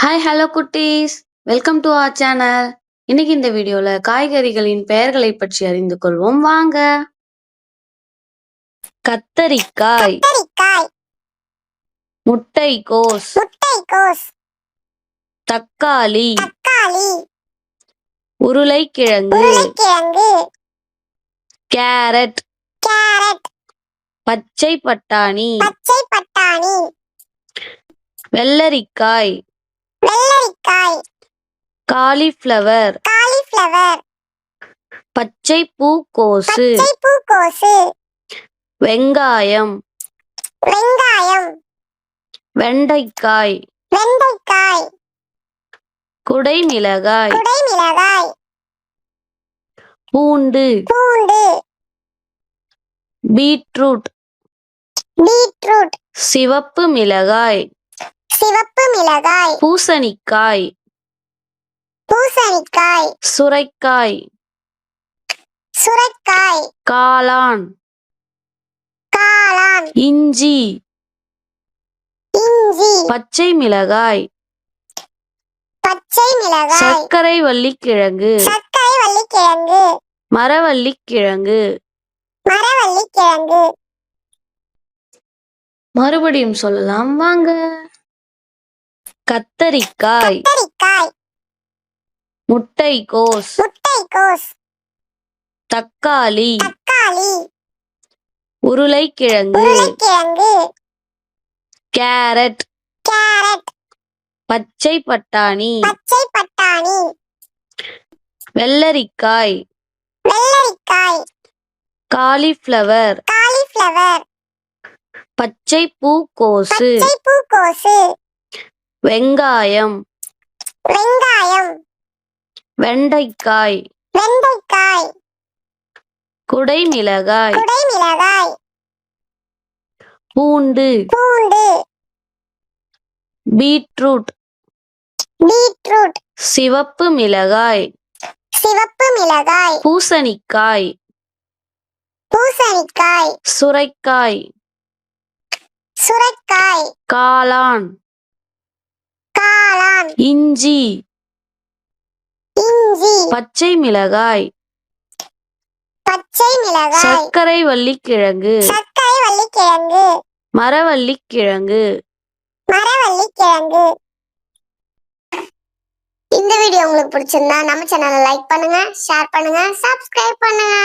Hi hello குட்டீஸ், welcome to our channel. இன்னைக்கு இந்த வீடியோல காய்கறிகளின் பெயர்களை பற்றி அறிந்து கொள்வோம் வாங்க. கத்தரிக்காய், முட்டைக்கோஸ், தக்காளி, உருளைக்கிழங்கு, கேரட், பச்சை பட்டாணி, வெள்ளரிக்காய், காலிஃப்ளவர், பச்சை பூக்கோசு, வெங்காயம், வெண்டைக்காய், குடைமிளகாய், பூண்டு, பீட்ரூட், சிவப்பு மிளகாய், பூசணிக்காய், சுரைக்காய், காளான், இஞ்சி, பச்சை மிளகாய், சர்க்கரை வள்ளிக்கிழங்கு, மரவள்ளிக்கிழங்கு. மறுபடியும் சொல்லலாம் வாங்க. கத்தரிக்காய், முட்டைக்கோஸ், தக்காளி, உருளைக்கிழங்கு, கேரட், பச்சை பட்டாணி, வெள்ளரிக்காய், காலிஃப்ளவர், பச்சை பூக்கோசு, வெங்காயம், வெண்டைக்காய், குடைமிளகாய், பூண்டு, பீட்ரூட், சிவப்பு மிளகாய், பூசணிக்காய், சுரைக்காய், காளான், இஞ்சி, பச்சை மிளகாய், சர்க்கரை வள்ளிக்கிழங்கு, மரவள்ளிக்கிழங்கு. இந்த வீடியோ உங்களுக்கு பிடிச்சிருந்தா நம்ம சேனலை லைக் பண்ணுங்க, ஷேர் பண்ணுங்க, சப்ஸ்கிரைப் பண்ணுங்க.